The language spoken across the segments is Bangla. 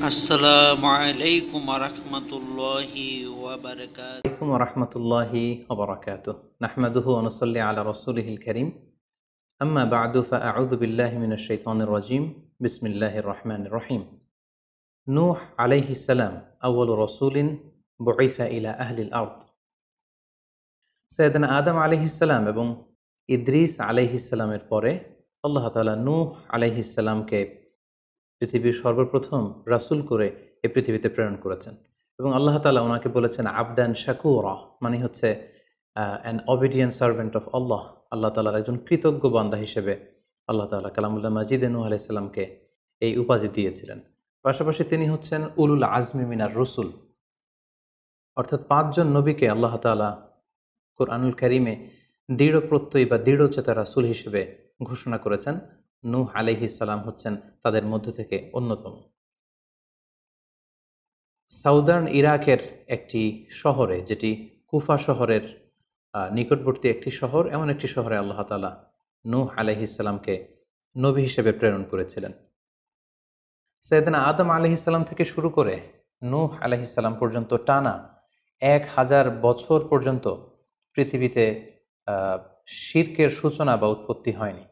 আসসালামু আলাইকুম রহমতুল্লাহি ওয়াবারাকাত। عليكم ورحمة الله وبركاته. نحمده ونصلي على رسوله الكريم. أما بعد فأعوذ بالله من الشيطان الرجيم. بسم الله الرحمن الرحيم. نوح عليه السلام أول رسول بعث إلى أهل الأرض. সৈয়দনা আদম আলাইহিসসালাম এবং ইদ্রিস আলাইহিসসালামের পরে আল্লাহ তাআলা নূহ আলাইহিসসালামকে পৃথিবীর সর্বপ্রথম রাসূল করে এই পৃথিবীতে প্রেরণ করেছেন এবং আল্লাহ তাআলা ওনাকে বলেছেন আবদান শাকুরা, মানে হচ্ছে অ্যান অবিডিয়েন্ট সার্ভেন্ট অফ আল্লাহ। আল্লাহ তাআলার একজন কৃতজ্ঞ বান্দা হিসেবে আল্লাহ তাআলা কালামুল্লাহ মাজিদে নূহ আলাইহিসসালামকে এই উপাধি দিয়েছিলেন। পাশাপাশি তিনি হচ্ছেন উলুল আজমি মিনার রসুল, অর্থাৎ ৫ জন নবীকে আল্লাহ তাআলা কোরআনুল কারীমে দৃঢ় প্রত্যয়ী বা দৃঢ়চেতা রাসূল হিসেবে ঘোষণা করেছেন। নূহ আলাইহিসসালাম হচ্ছেন তাদের মধ্য থেকে অন্যতম। সাউদার্ন ইরাকের একটি শহরে, যেটি কুফা শহরের নিকটবর্তী একটি শহর, এমন একটি শহরে আল্লাহ তাআলা নূহ আলাইহিসসালামকে নবী হিসেবে প্রেরণ করেছিলেন। সৈয়দনা আদম আলাইহিসসালাম থেকে শুরু করে নূহ আলাইহিসসালাম পর্যন্ত টানা ১,০০০ বছর পর্যন্ত পৃথিবীতে শিরকের সূচনা বা উৎপত্তি হয়নি।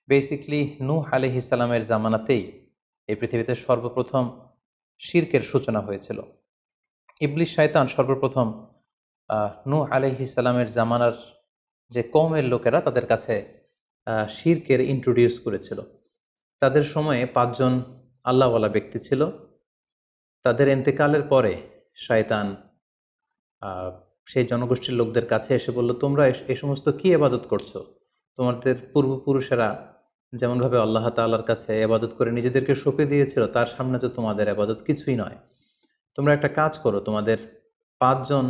বেসিকলি নূহ আলাইহিসসালামের জামানাতেই এই পৃথিবীতে সর্বপ্রথম শিরকের সূচনা হয়েছিল। ইবলিস শয়তান সর্বপ্রথম নূহ আলাইহিসসালামের জামানার যে কওমের লোকেরা তাদের কাছে শিরকের ইন্ট্রোডিউস করেছিল। তাদের সময়ে ৫ জন আল্লাহওয়ালা ব্যক্তি ছিল। তাদের ইন্তেকালের পরে শয়তান সেই জনগোষ্ঠীর লোকদের কাছে এসে বলল, তোমরা এই সমস্ত কি ইবাদত করছো? তোমাদের পূর্বপুরুষেরা যেমনভাবে আল্লাহ তাআলার কাছে ইবাদত করে নিজেদেরকে সঁপে দিয়েছিল, তার সামনে তো তোমাদের ইবাদত কিছুই নয়। তোমরা একটা কাজ করো, তোমাদের ৫ জন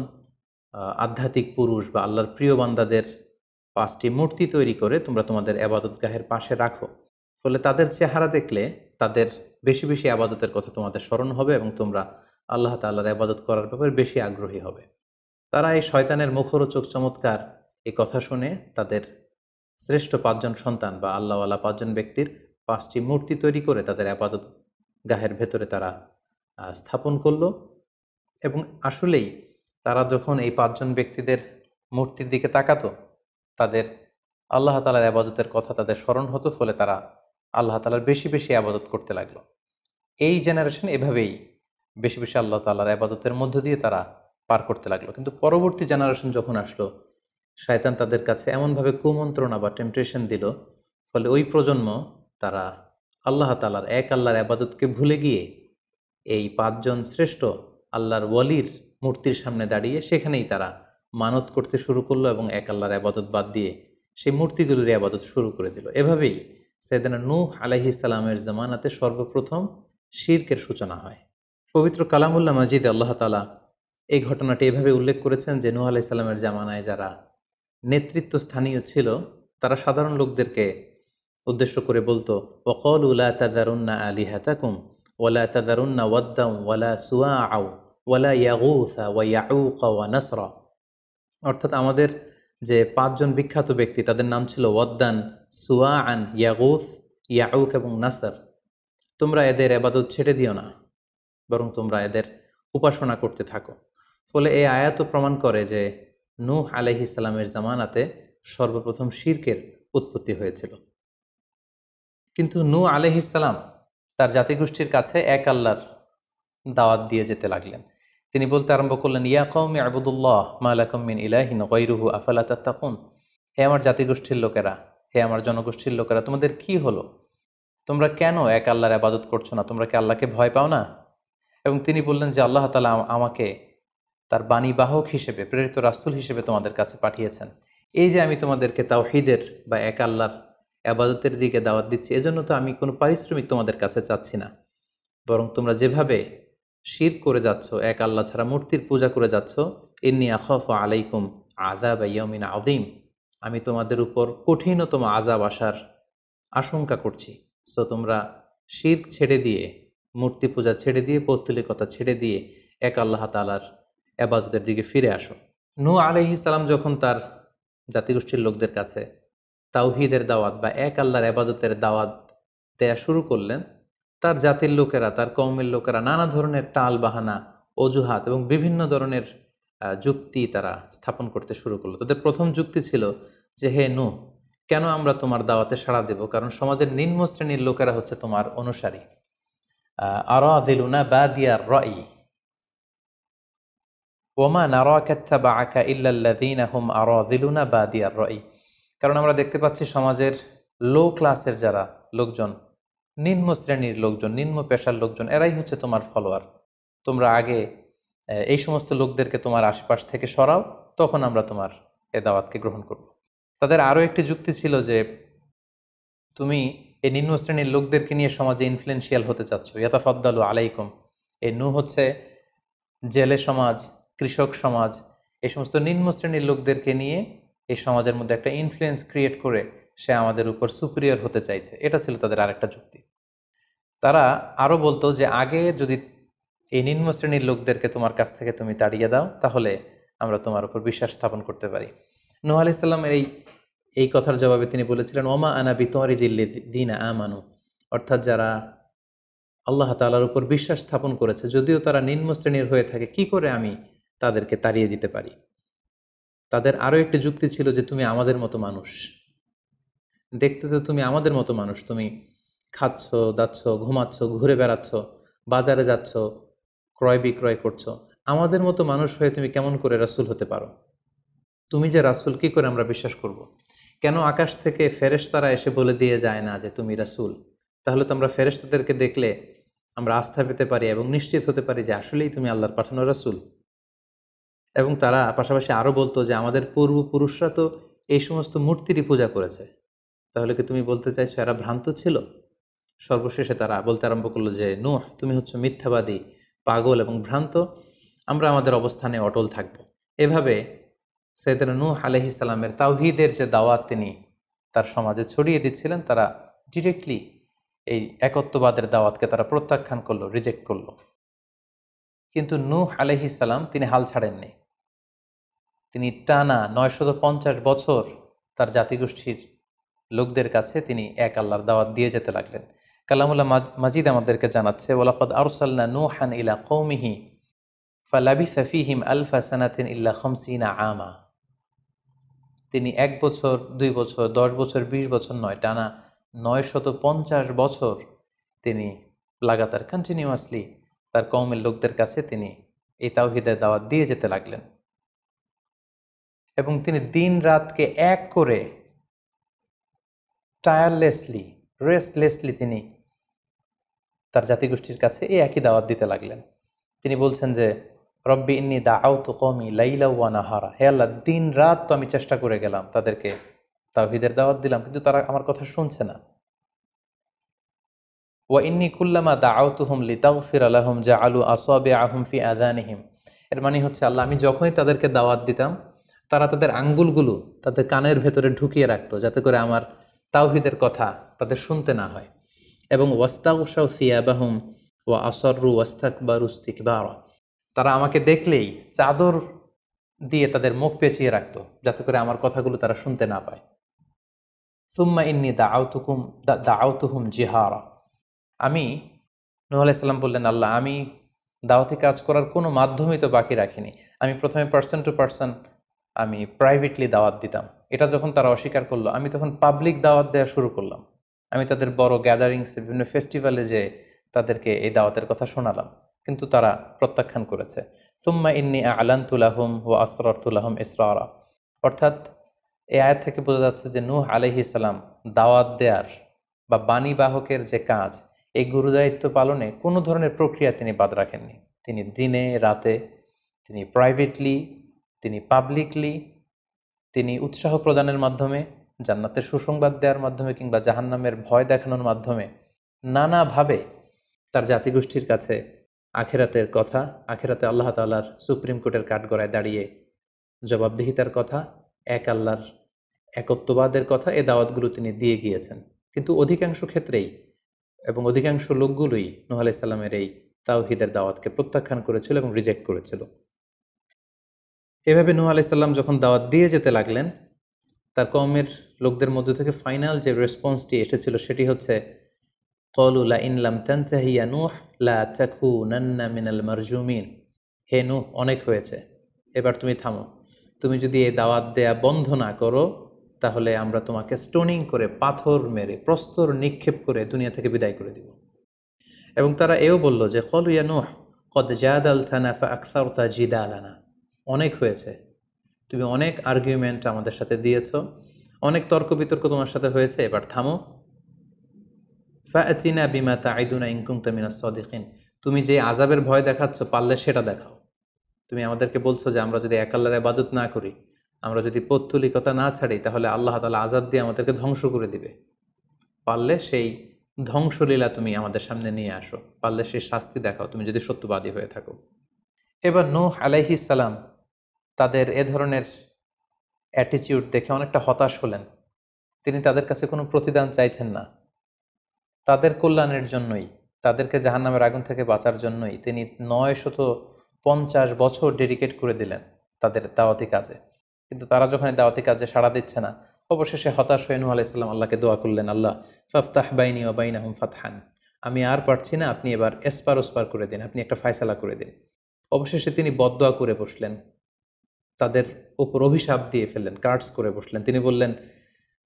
আধ্যাত্মিক পুরুষ বা আল্লাহর প্রিয় বান্দাদের ৫টি মূর্তি তৈরি করে তোমরা তোমাদের ইবাদতগাহের পাশে রাখো। ফলে তাদের চেহারা দেখলে তাদের বেশি বেশি ইবাদতের কথা তোমাদের স্মরণ হবে এবং তোমরা আল্লাহ তাআলার ইবাদত করার ব্যাপারে বেশি আগ্রহী হবে। তারা এই শয়তানের মুখরোচক চমৎকার এই কথা শুনে তাদের শ্রেষ্ঠ ৫ জন সন্তান বা আল্লাহওয়ালা ৫ জন ব্যক্তির ৫টি মূর্তি তৈরি করে তাদের ইবাদত গাহের ভেতরে তারা স্থাপন করলো। এবং আসলেই তারা যখন এই ৫ জন ব্যক্তিদের মূর্তির দিকে তাকাতো, তাদের আল্লাহ তাআলার ইবাদতের কথা তাদের স্মরণ হতো, ফলে তারা আল্লাহ তাআলার বেশি বেশি ইবাদত করতে লাগলো। এই জেনারেশন এভাবেই বেশি বেশি আল্লাহ তাআলার ইবাদতের মধ্য দিয়ে তারা পার করতে লাগলো। কিন্তু পরবর্তী জেনারেশন যখন আসলো, শয়তান তাদের কাছে এমনভাবে কুমন্ত্রণা বা টেম্পটেশন দিল, ফলে ওই প্রজন্ম তারা আল্লাহ তাআলার এক আল্লাহর ইবাদতকে ভুলে গিয়ে এই ৫ জন শ্রেষ্ঠ আল্লাহর ওয়ালির মূর্তির সামনে দাঁড়িয়ে সেখানেই তারা মানত করতে শুরু করলো এবং এক আল্লাহর ইবাদত বাদ দিয়ে সেই মূর্তিগুলোর ইবাদত শুরু করে দিল। এভাবেই সাইয়েদনা নূহ আলাইহিসসালামের জামানাতে সর্বপ্রথম শিরকের সূচনা হয়। পবিত্র কালামুল্লাহ মাজিদে আল্লাহ তাআলা এই ঘটনাটি এভাবে উল্লেখ করেছেন যে নূহ আলাইহিস সালামের জামানায় যারা নেতৃত্ব স্থানীয় ছিল, তারা সাধারণ লোকদেরকে উদ্দেশ্য করে বলতো, ওয়াকালু লা তাযারুন্না আলিহাতাকুম ওয়ালা তাযারুন্না ওয়াদ্দাম ওয়ালা সুওয়াআ ওয়ালা ইয়াগুসা ওয়া ইয়াউকা ওয়া নাসরা। অর্থাৎ আমাদের যে ৫ জন বিখ্যাত ব্যক্তি, তাদের নাম ছিল ওয়াদ্দান, সুওয়াআন, ইয়াগুস, ইয়াউক এবং নাসর। তোমরা এদের ইবাদত ছেড়ে দিও না, বরং তোমরা এদের উপাসনা করতে থাকো। ফলে এই আয়াতও প্রমাণ করে যে নূহ আলাইহিসসালামের জামানাতে সর্বপ্রথম শিরকের উৎপত্তি হয়েছিল। কিন্তু নূহ আলাইহিসসালাম তার জাতিগোষ্ঠীর কাছে এক আল্লাহর দাওয়াত দিয়ে যেতে লাগলেন। তিনি বলতে আরম্ভ করলেন, ইয়া কওমি আবুদুল্লাহ মা লাকুম মিন ইলাহিন গায়রুহু আফালা তাত্তাকুন। হে আমার জাতিগোষ্ঠীর লোকেরা, হে আমার জনগোষ্ঠীর লোকেরা, তোমাদের কি হলো? তোমরা কেন এক আল্লাহর ইবাদত করছো না? তোমরা কি আল্লাহকে ভয় পাও না? এবং তিনি বললেন যে আল্লাহ তাআলা আমাকে তার বাণীবাহক হিসেবে, প্রেরিত রাসূল হিসেবে তোমাদের কাছে পাঠিয়েছেন। এই যে আমি তোমাদেরকে তাওহীদের বা এক আল্লাহর ইবাদতের দিকে দাওয়াত দিচ্ছি, এজন্য তো আমি কোনো পারিশ্রমিক তোমাদের কাছে চাচ্ছি না, বরং তোমরা যেভাবে শিরক করে যাচ্ছ, এক আল্লাহ ছাড়া মূর্তির পূজা করে যাচ্ছ, ইন্নী আখাফু আলাইকুম আযাবা ইয়াউমিন আযীম, আমি তোমাদের উপর কঠিনতম আযাব আসার আশঙ্কা করছি। সো তোমরা শিরক ছেড়ে দিয়ে, মূর্তি পূজা ছেড়ে দিয়ে, পৌত্তলিকতা ছেড়ে দিয়ে এক আল্লাহ তাআলার ইবাদতের দিকে ফিরে আসো। নূহ আলাইহিস সালাম যখন তার জাতিগোষ্ঠীর লোকদের কাছে তাওহীদের দাওয়াত বা এক আল্লাহর ইবাদতের দাওয়াত দেয়া শুরু করলেন, তার জাতির লোকেরা, তার কওমের লোকেরা নানা ধরনের টাল বাহানা, অজুহাত এবং বিভিন্ন ধরনের যুক্তি তারা স্থাপন করতে শুরু করলো। তাদের প্রথম যুক্তি ছিল যে, হে নূহ, কেন আমরা তোমার দাওয়াতে সাড়া দেব? কারণ সমাজের নিম্ন শ্রেণীর লোকেরা হচ্ছে তোমার অনুসারী। আরাদিলুনা বাদিয়ার রাই ওমা নারাকা ইত্তাবাআকা ইল্লাল্লাযীনা হুম আরাদিলুনা বাদিয়ার রাই। কারণ আমরা দেখতে পাচ্ছি সমাজের লো ক্লাসের যারা লোকজন, নিম্ন শ্রেণীর লোকজন, নিম্ন পেশার লোকজন, এরাই হচ্ছে তোমার ফলোয়ার। তোমরা আগে এই সমস্ত লোকদেরকে তোমার আশপাশ থেকে সরাও, তখন আমরা তোমার এ দাওয়াতকে গ্রহণ করব। তাদের আরও একটি যুক্তি ছিল যে, তুমি এই নিম্ন শ্রেণীর লোকদেরকে নিয়ে সমাজে ইনফ্লুয়েন্সিয়াল হতে চাচ্ছ। ইয়াতাফাদ্দালু আলাইকুম, এই নূহ হচ্ছে জেলে সমাজ, কৃষক সমাজ, এই সমস্ত নিম্ন শ্রেণীর লোকদেরকে নিয়ে এই সমাজের মধ্যে একটা ইনফ্লুয়েন্স ক্রিয়েট করে সে আমাদের উপর সুপিরিয়র হতে চাইছে। এটা ছিল তাদের আরেকটা যুক্তি। তারা আরও বলতো যে, আগে যদি এই নিম্ন শ্রেণীর লোকদেরকে তোমার কাছ থেকে তুমি তাড়িয়ে দাও, তাহলে আমরা তোমার উপর বিশ্বাস স্থাপন করতে পারি। নূহ আলাইহিস সালামের এই কথার জবাবে তিনি বলেছিলেন, ওমা আনা বিতারিদিল্লাযীনা আমানু, অর্থাৎ যারা আল্লাহ তাআলার উপর বিশ্বাস স্থাপন করেছে, যদিও তারা নিম্ন শ্রেণীর হয়ে থাকে, কি করে আমি তাদেরকে তাড়িয়ে দিতে পারি? তাদের আরও একটি যুক্তি ছিল যে, তুমি আমাদের মতো মানুষ, দেখতে তো তুমি আমাদের মতো মানুষ, তুমি খাচ্ছ, দাচ্ছ, ঘুমাচ্ছ, ঘুরে বেড়াচ্ছ, বাজারে যাচ্ছ, ক্রয় বিক্রয় করছো, আমাদের মতো মানুষ হয়ে তুমি কেমন করে রাসূল হতে পারো? তুমি যে রাসূল, কি করে আমরা বিশ্বাস করব? কেন আকাশ থেকে ফেরেশতারা এসে বলে দিয়ে যায় না যে তুমি রাসূল? তাহলে তো আমরা ফেরেশতাদেরকে দেখলে আমরা আস্থা পেতে পারি এবং নিশ্চিত হতে পারি যে আসলেই তুমি আল্লাহর পাঠানো রাসূল। এবং তারা পাশাপাশি আরও বলতো যে, আমাদের পূর্বপুরুষরা তো এই সমস্ত মূর্তিরই পূজা করেছে, তাহলে কি তুমি বলতে চাইছো এরা ভ্রান্ত ছিল? সর্বশেষে তারা বলতে আরম্ভ করলো যে, নূহ, তুমি হচ্ছে মিথ্যাবাদী, পাগল এবং ভ্রান্ত, আমরা আমাদের অবস্থানে অটল থাকব। এভাবে সাইয়েদনা নূহ আলাইহিস সালামের তাওহীদের যে দাওয়াত তিনি তার সমাজে ছড়িয়ে দিচ্ছিলেন, তারা ডিরেক্টলি এই একত্ববাদের দাওয়াতকে তারা প্রত্যাখ্যান করলো, রিজেক্ট করলো। কিন্তু নূহ আলাইহিস সালাম তিনি হাল ছাড়েননি। তিনি টানা 950 বছর তার জাতিগোষ্ঠীর লোকদের কাছে তিনি এক আল্লাহর দাওয়াত দিয়ে যেতে লাগলেন। কালামুল্লাহ মাজিদ আমাদেরকে জানাচ্ছে, ওয়ালাকাদ আরসালনা নূহান ইলা কওমিহি ফালাবিসা ফীহিম আলফা সানাতিন ইল্লা 50 আমা। তিনি 1 বছর, 2 বছর, 10 বছর, 20 বছর নয়, টানা 950 বছর তিনি লাগাতার কন্টিনিউয়াসলি তার কওমের লোকদের কাছে তিনি এই তাওহীদের দাওয়াত দিয়ে যেতে লাগলেন। এবং তিনি দিন রাতকে এক করে টায়ারলেসলি, রেস্টলেসলি তিনি তার জাতিগোষ্ঠীর কাছে এই একই দাওয়াত দিতে লাগলেন। তিনি বলছেন যে, রব্বি ইন্নী দাআউতু কওমি লাইলা ওয়া নাহারা, হে আল্লাহ, দিন রাত তো আমি চেষ্টা করে গেলাম, তাদেরকে তাওহীদের দাওয়াত দিলাম, কিন্তু তারা আমার কথা শুনছে না। ওয়া ইন্নী কুল্লামা দাআউতুহুম লিতাগফিরা লাহুম জাআলু আসাবিআহুম ফি আযানিহিম। এর মানে হচ্ছে, আল্লাহ, আমি যখনই তাদেরকে দাওয়াত দিতাম, তারা তাদের আঙ্গুলগুলো তাদের কানের ভেতরে ঢুকিয়ে রাখতো, যাতে করে আমার তাওহীদের কথা তাদের শুনতে না হয়। এবং ওয়াস্তাগশাউ সিয়াবাহুম ওয়া আসররু ওয়াস্তাকবারু ইস্তিকবারা, তারা আমাকে দেখলেই চাদর দিয়ে তাদের মুখ পেঁচিয়ে রাখতো, যাতে করে আমার কথাগুলো তারা শুনতে না পায়। সুম্মা ইন্নী দাআউতুহুম জিহারা, আমি, নূহ আলাইহিস সালাম বললেন, আল্লাহ, আমি দাওয়াতি কাজ করার কোনো মাধ্যমই তো বাকি রাখিনি। আমি প্রথমে পার্সন টু পার্সন আমি প্রাইভেটলি দাওয়াত দিতাম। এটা যখন তারা অস্বীকার করলো, আমি তখন পাবলিক দাওয়াত দেওয়া শুরু করলাম। আমি তাদের বড় গ্যাদারিংসে, বিভিন্ন ফেস্টিভ্যালে যে তাদেরকে এই দাওয়াতের কথা শোনালাম, কিন্তু তারা প্রত্যাখ্যান করেছে। সুম্মা ইন্নী আ'লানতু লাহুম ওয়া আসরারতু লাহুম ইসরারা, অর্থাৎ এই আয়াত থেকে বোঝা যাচ্ছে যে নূহ আলাইহিস সালাম দাওয়াত দেয়ার বা বাণীবাহকের যে কাজ, এই গুরুদায়িত্ব পালনে কোনো ধরনের প্রক্রিয়া তিনি বাদ রাখেননি। তিনি দিনে রাতে, তিনি প্রাইভেটলি, তিনি পাবলিকলি, তিনি উৎসাহ প্রদানের মাধ্যমে, জান্নাতের সুসংবাদ দেওয়ার মাধ্যমে, কিংবা জাহান্নামের ভয় দেখানোর মাধ্যমে নানাভাবে তার জাতিগোষ্ঠীর কাছে আখেরাতের কথা, আখেরাতে আল্লাহ তাআলার সুপ্রিম কোর্টের কাঠগড়ায় দাঁড়িয়ে জবাবদিহিতার কথা, এক আল্লাহর একত্ববাদের কথা, এই দাওয়াতগুলো তিনি দিয়ে গিয়েছেন। কিন্তু অধিকাংশ ক্ষেত্রেই এবং অধিকাংশ লোকগুলোই নূহ আলাইহিস সালামের এই তাওহীদের দাওয়াতকে প্রত্যাখ্যান করেছিল এবং রিজেক্ট করেছিল। এভাবে নূহ আলাইহিস সালাম যখন দাওয়াত দিয়ে যেতে লাগলেন, তার কওমের লোকদের মধ্য থেকে ফাইনাল যে রেসপন্সটি এসেছিল সেটি হচ্ছে, ক্বালু লা ইন লাম তানতাহি ইয়া নূহ লা তাকুনান্না মিনাল মারজুমিন। হে নূহ, অনেক হয়েছে, এবার তুমি থামো। তুমি যদি এই দাওয়াত দেয়া বন্ধ না করো তাহলে আমরা তোমাকে স্টোনিং করে, পাথর মেরে, প্রস্তর নিক্ষেপ করে দুনিয়া থেকে বিদায় করে দিব। এবং তারা এও বলল যে ক্বালু ইয়া নূহ ক্বাদ জাদালতানা ফাআকসারতা জিদালানা। অনেক হয়েছে, তুমি অনেক আর্গুমেন্ট আমাদের সাথে দিয়েছো, অনেক তর্ক বিতর্ক তোমার সাথে হয়েছে, এবার থামো। ফাআতিনা বিমা তাইদুনা ইন কুনতা মিনাস সাদিকিন। তুমি যে আযাবের ভয় দেখাচ্ছ পারলে সেটা দেখাও। তুমি আমাদেরকে বলছো যে আমরা যদি এক আল্লাহর ইবাদত না করি, আমরা যদি পৌত্তলিকতা না ছাড়ি, তাহলে আল্লাহ তাআলা আযাব দিয়ে আমাদেরকে ধ্বংস করে দিবে। পারলে সেই ধ্বংসলীলা তুমি আমাদের সামনে নিয়ে আসো, পারলে সেই শাস্তি দেখাও, তুমি যদি সত্যবাদী হয়ে থাকো। এবার নূহ আলাইহিস সালাম তাদের এ ধরনের অ্যাটিটিউড দেখে অনেকটা হতাশ হলেন। তিনি তাদের কাছে কোনো প্রতিদান চাইছেন না, তাদের কল্যাণের জন্যই, তাদেরকে জাহান্নামের আগুন থেকে বাঁচার জন্যই তিনি 950 বছর ডেডিকেট করে দিলেন তাদের দাওয়াতি কাজে। কিন্তু তারা যখন এই দাওয়াতি কাজে সাড়া দিচ্ছে না, অবশেষে হতাশ হয়ে নূহ আলাইহিস সালাম আল্লাহকে দোয়া করলেন, আল্লাহ ফাফতাহ বাইনি ওয়া বাইনাহুম ফাতহান, আমি আর পারছি না, আপনি এবার এসপার ওসপার করে দিন, আপনি একটা ফায়সালা করে দিন। অবশেষে তিনি বদদোয়া করে বসলেন, তাদের উপর অভিশাপ দিয়ে ফেললেন, কার্ডস করে বসলেন। তিনি বললেন,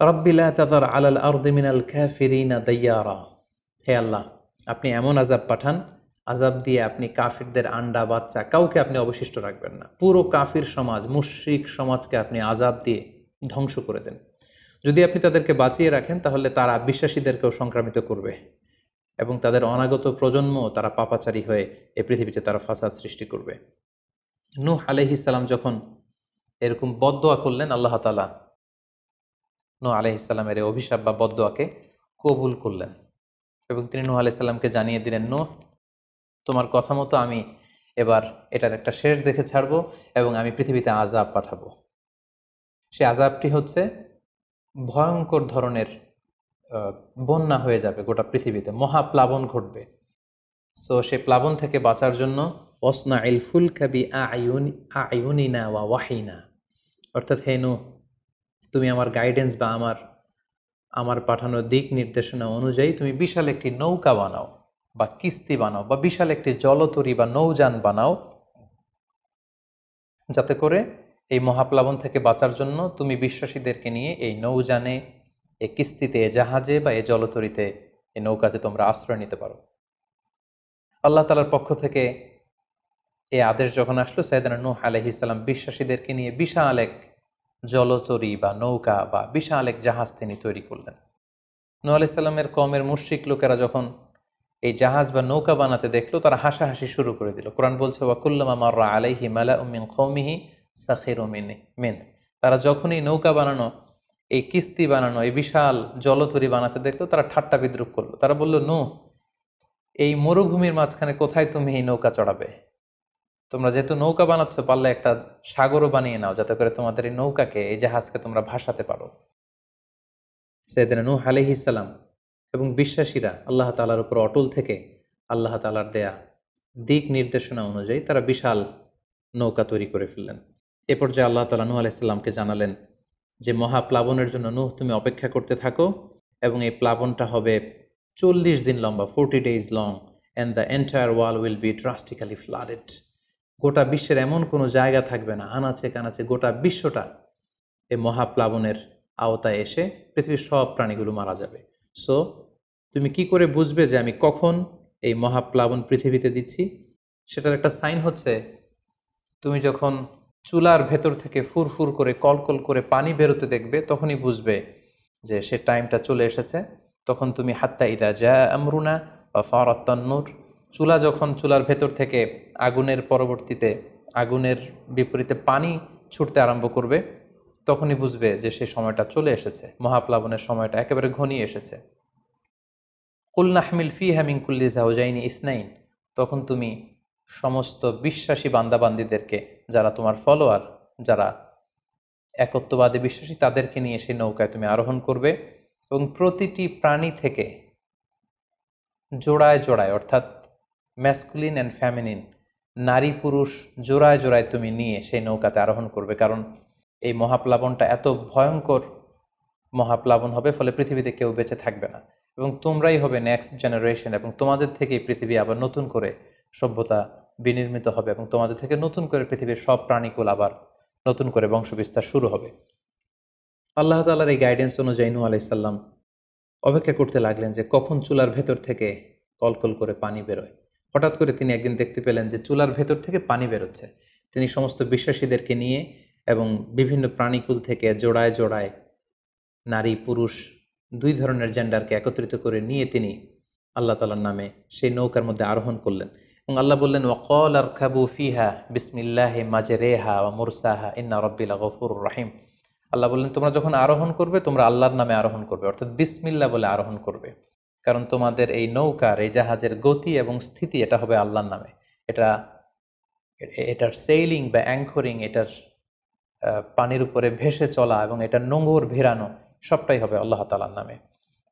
রাব্বি লা তাযার আলাল আরদি মিনাল কাফিরিনা দাইয়ারা। হে আল্লাহ, আপনি এমন আযাব পাঠান, আযাব দিয়ে আপনি কাফিরদের আন্ডা বাচ্চা কাউকে আপনি অবশিষ্ট রাখবেন না। পুরো কাফির সমাজ, মুশরিক সমাজকে আপনি আযাব দিয়ে ধ্বংস করে দেন। যদি আপনি তাদেরকে বাঁচিয়ে রাখেন তাহলে তারা বিশ্বাসীদেরকেও সংক্রামিত করবে এবং তাদের অনাগত প্রজন্ম তারা পাপাচারী হয়ে এই পৃথিবীতে তারা ফাসাদ সৃষ্টি করবে। নূহ আলাইহিস সালাম যখন এরকম বদদোয়া করলেন, আল্লাহ তাআলা নূহ আলাইহিস সালামের এই অভিশাপ বা বদদোয়াকে কবুল করলেন এবং তিনি নূহ আলাইহিস সালামকে জানিয়ে দিলেন, নূহ, তোমার কথা মতো আমি এবার এটার একটা শেষ দেখে ছাড়বো এবং আমি পৃথিবীতে আযাব পাঠাবো। সে আযাবটি হচ্ছে ভয়ঙ্কর ধরনের বন্যা হয়ে যাবে গোটা পৃথিবীতে, মহাপ্লাবন ঘটবে। সো সে প্লাবন থেকে বাঁচার জন্য ওয়াসনাইল ফুলকা বিআইউনিনা ওয়া ওয়াহিনা, অর্থাৎ হে নূহ, তুমি আমার গাইডেন্স বা আমার পাঠানো দিক নির্দেশনা অনুযায়ী তুমি বিশাল একটি নৌকা বানাও বা কিস্তি বানাও বা বিশাল একটি জলতরী বা নৌযান বানাও, যাতে করে এই মহাপ্লাবন থেকে বাঁচার জন্য তুমি বিশ্বাসীদেরকে নিয়ে এই নৌযানে, এই কিস্তিতে, জাহাজে বা এই জলতরীতে, এই নৌকাতে তোমরা আশ্রয় নিতে পারো। আল্লাহ তাআলার পক্ষ থেকে এই আদেশ যখন আসলো, সাইয়েদনা নূহ আলাইহিস সালাম বিশ্বাসীদেরকে নিয়ে বিশাল এক জলতরী বা নৌকা বা বিশাল এক জাহাজ তিনি তৈরি করলেন। নূহ আলাইহিস সালামের কওমের মুশরিক লোকেরা যখন এই জাহাজ বা নৌকা বানাতে দেখলো, তারা হাসাহাসি শুরু করে দিল। কোরআন বলছে, ওয়া কুল্লামা মাররা আলাইহি মালাউম মিন কওমিহি সাখিরু মিন। তারা যখনই নৌকা বানানো, এই কিস্তি বানানো, এই বিশাল জলতরী বানাতে দেখলো, তারা ঠাট্টা বিদ্রুপ করলো। তারা বলল, নূহ, এই মরুভূমির মাঝখানে কোথায় তুমি এই নৌকা চড়াবে? তোমরা যেহেতু নৌকা বানাচ্ছ, পারলে একটা সাগরও বানিয়ে নাও, যাতে করে তোমাদের এই নৌকাকে, এই জাহাজকে তোমরা ভাসাতে পারো। সাইয়েদনা নূহ আলাইহিস সালাম এবং বিশ্বাসীরা আল্লাহ তাআলার উপর অটল থেকে আল্লাহ তাআলার দেয়া দিক নির্দেশনা অনুযায়ী তারা বিশাল নৌকা তৈরি করে ফেললেন। এ পর্যায়ে আল্লাহ তাআলা নূহ আলাইহিস সালামকে জানালেন যে মহাপ্লাবনের জন্য নূহ, তুমি অপেক্ষা করতে থাকো এবং এই প্লাবনটা হবে 40 দিন লম্বা, 40 days long, and the entire wall will be drastically flooded. গোটা বিশ্বের এমন কোনো জায়গা থাকবে না, আনাচে কানাচে গোটা বিশ্বটা এই মহাপ্লাবনের আওতায় এসে পৃথিবীর সব প্রাণীগুলো মারা যাবে। সো তুমি কি করে বুঝবে যে আমি কখন এই মহাপ্লাবন পৃথিবীতে দিচ্ছি? সেটার একটা সাইন হচ্ছে, তুমি যখন চুলার ভেতর থেকে ফুরফুর করে কলকল করে পানি বেরোতে দেখবে, তখনই বুঝবে যে সে টাইমটা চলে এসেছে। তখন তুমি হাত্তা ইদা জা আমরুনা বা ফারাত তান্নুর, চুলার ভেতর থেকে আগুনের পরবর্তীতে, আগুনের বিপরীতে পানি ছুটতে আরম্ভ করবে, তখনই বুঝবে যে সে সময়টা চলে এসেছে, মহাপ্লাবনের সময়টা একেবারে ঘনিয়ে এসেছে। কুল নাহমিল ফিহা মিন কুল্লি যাওজাইনি ইসনাইন, তখন তুমি সমস্ত বিশ্বাসী বান্দাবান্দিদেরকে, যারা তোমার ফলোয়ার, যারা একত্ববাদী বিশ্বাসী, তাদেরকে নিয়ে সেই নৌকায় তুমি আরোহণ করবে এবং প্রতিটি প্রাণী থেকে জোড়ায় জোড়ায়, অর্থাৎ ম্যাসকুলিন অ্যান্ড ফ্যামিনিন, নারী পুরুষ জোড়ায় জোড়ায় তুমি নিয়ে সেই নৌকাতে আরোহণ করবে। কারণ এই মহাপ্লাবনটা এত ভয়ঙ্কর মহাপ্লাবন হবে, ফলে পৃথিবীতে কেউ বেঁচে থাকবে না। এবং তোমরাই হবে নেক্সট জেনারেশন, এবং তোমাদের থেকেই পৃথিবী আবার নতুন করে সভ্যতা বিনির্মিত হবে, এবং তোমাদের থেকে নতুন করে পৃথিবীর সব প্রাণীকুল আবার নতুন করে বংশবিস্তার শুরু হবে। আল্লাহ তাআলার এই গাইডেন্স অনুযায়ী নূহ আলাইহিস সালাম অপেক্ষা করতে লাগলেন যে কখন চুলার ভেতর থেকে কলকল করে পানি বেরোয়। হঠাৎ করে তিনি একদিন দেখতে পেলেন যে চুলার ভেতর থেকে পানি বেরোচ্ছে। তিনি সমস্ত বিশ্বাসীদেরকে নিয়ে এবং বিভিন্ন প্রাণীকুল থেকে জোড়ায় জোড়ায় নারী পুরুষ দুই ধরনের জেন্ডারকে একত্রিত করে নিয়ে তিনি আল্লাহ তাআলার নামে সেই নৌকার মধ্যে আরোহণ করলেন। এবং আল্লাহ বললেন, ওয়াকাল আরকাবু ফিহা বিসমিল্লাহি মাজরেহা ওয়া মুরসাহা ইন্না রাব্বি লাগফুরুর রাহিম। আল্লাহ বললেন, তোমরা যখন আরোহণ করবে তোমরা আল্লাহর নামে আরোহণ করবে, অর্থাৎ বিসমিল্লাহ বলে আরোহণ করবে, কারণ তোমাদের এই নৌকার এই জাহাজের গতি এবং স্থিতি এটা হবে আল্লাহর নামে। এটার সেইলিং বা অ্যাঙ্করিং, এটার পানির উপরে ভেসে চলা এবং এটার নোঙর ভিড়ানো সবটাই হবে আল্লাহ তাআলার নামে।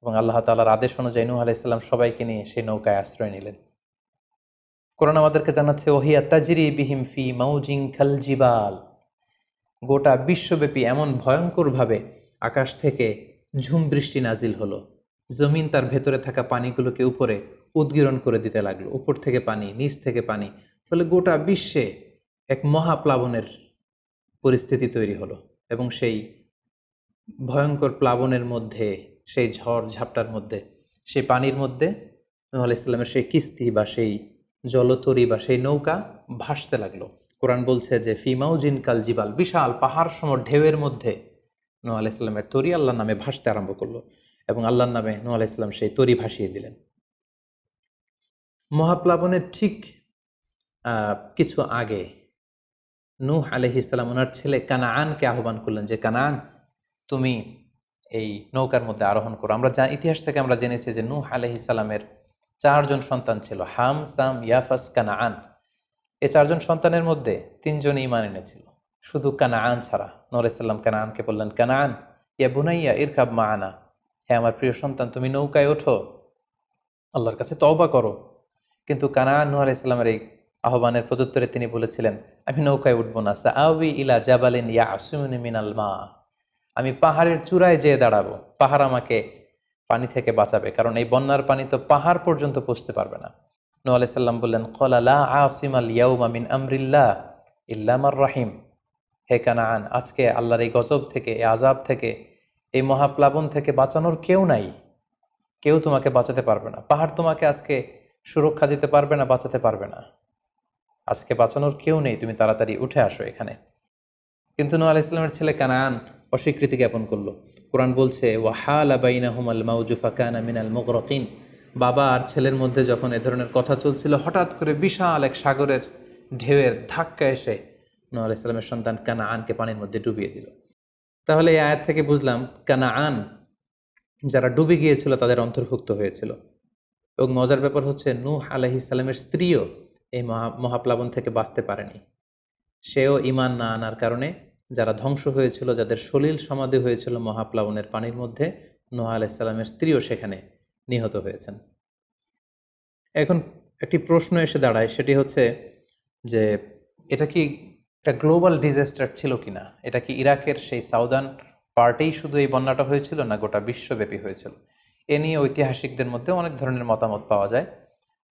এবং আল্লাহ তাআলার আদেশ অনুযায়ী নূহ আলাইহিস সালাম সবাইকে নিয়ে সেই নৌকায় আশ্রয় নিলেন। কোরআন আমাদেরকে জানাচ্ছে, ওহিয়া তাজরি বিহিম ফি মাউজিন কাল জিবাল। গোটা বিশ্বব্যাপী এমন ভয়ঙ্করভাবে আকাশ থেকে ঝুম বৃষ্টি নাজিল হলো, জমিন তার ভেতরে থাকা পানিগুলোকে উপরে উদ্গীরণ করে দিতে লাগলো, উপর থেকে পানি, নিচ থেকে পানি, ফলে গোটা বিশ্বে এক মহাপ্লাবনের পরিস্থিতি তৈরি হলো। এবং সেই ভয়ঙ্কর প্লাবনের মধ্যে, সেই ঝড় ঝাপটার মধ্যে, সেই পানির মধ্যে নূহ আলাইহিস সালামের সেই কিস্তি বা সেই জলতরী বা সেই নৌকা ভাসতে লাগলো। কোরআন বলছে যে ফি মাউজিন কাল জিবাল, বিশাল পাহাড় সম ঢেউয়ের মধ্যে নূহ আলাইহিস সালামের তরী আল্লাহর নামে ভাসতে আরম্ভ করলো, এবং আল্লাহর নামে নূহ আলাইহিস সালাম সেই তরী ভাসিয়ে দিলেন। মহাপ্লাবনের ঠিক কিছু আগে নূহ আলাইহিস সালাম ওনার ছেলে কানাআনকে আহ্বান করলেন যে, কানাআন, তুমি এই নৌকার মধ্যে আরোহণ করো। আমরা ইতিহাস থেকে আমরা জেনেছি যে নূহ আলাইহিস সালামের 4 জন সন্তান ছিল, হাম, সাম, ইয়াফাস, কানাআন। এই 4 জন সন্তানের মধ্যে 3 জন ঈমান এনেছিল, শুধু কানাআন ছাড়া। নূহ আলাইহিস সালাম কানাআনকে বললেন, কানাআন ইয়া বুনাইয়া ইরকাব মাআনা, হে আমার প্রিয় সন্তান, তুমি নৌকায় ওঠো, আল্লাহর কাছে তওবা করো। কিন্তু কানাআন নূহ আলাইহিস সালামের এই আহ্বানের প্রত্যুত্তরে তিনি বলেছিলেন, আমি নৌকায় উঠবো না, সাআবি ইলা জাবালিন ইয়াসিমুনি মিনাল মা, আমি পাহাড়ের চূড়ায় যেয়ে দাঁড়াবো, পাহাড় আমাকে পানি থেকে বাঁচাবে, কারণ এই বন্যার পানি তো পাহাড় পর্যন্ত পৌঁছতে পারবে না। নূহ আলাইহিস সালাম বললেন, ক্বালা লা আসিমাল ইয়াউমা মিন আমরিল্লাহ ইল্লা মার রাহিম, হে কানাআন, আজকে আল্লাহর এই গজব থেকে, এই আযাব থেকে, এই মহাপ্লাবন থেকে বাঁচানোর কেউ নাই, কেউ তোমাকে বাঁচাতে পারবে না। পাহাড় তোমাকে আজকে সুরক্ষা দিতে পারবে না, বাঁচাতে পারবে না, আজকে বাঁচানোর কেউ নেই, তুমি তাড়াতাড়ি উঠে আসো এখানে। কিন্তু নূহ আলাইহিস সালামের ছেলে কানাআন অস্বীকৃতি জ্ঞাপন করলো। কোরআন বলছে, ওয়াহালা বাইনাহুমাল মাউজু ফাকানা মিনাল মুগরাকিন, বাবা আর ছেলের মধ্যে যখন এ ধরনের কথা চলছিল, হঠাৎ করে বিশাল এক সাগরের ঢেউয়ের ধাক্কা এসে নূহ আলাইহিস সালামের সন্তান কানাআনকে পানির মধ্যে ডুবিয়ে দিল। তাহলে এই আয়াত থেকে বুঝলাম কানাআন যারা ডুবে গিয়েছিল তাদের অন্তর্ভুক্ত হয়েছিল। এবং মজার ব্যাপার হচ্ছে, নূহ আলাইহিস সালামের স্ত্রীও এই মহাপ্লাবন থেকে বাঁচতে পারেনি। সেও ঈমান না আনার কারণে যারা ধ্বংস হয়েছিল, যাদের সলিল সমাধি হয়েছিল মহাপ্লাবনের পানির মধ্যে, নূহ আলাইহিস সালামের স্ত্রীও সেখানে নিহত হয়েছেন। এখন একটি প্রশ্ন এসে দাঁড়ায়, সেটি হচ্ছে যে এটা কি একটা গ্লোবাল ডিজাস্টার ছিল কিনা? এটা কি ইরাকের সেই সাউদার্ন পার্টেই শুধু এই বন্যাটা হয়েছিল, না গোটা বিশ্বব্যাপী হয়েছিল? এ নিয়ে ঐতিহাসিকদের মধ্যে অনেক ধরনের মতামত পাওয়া যায়।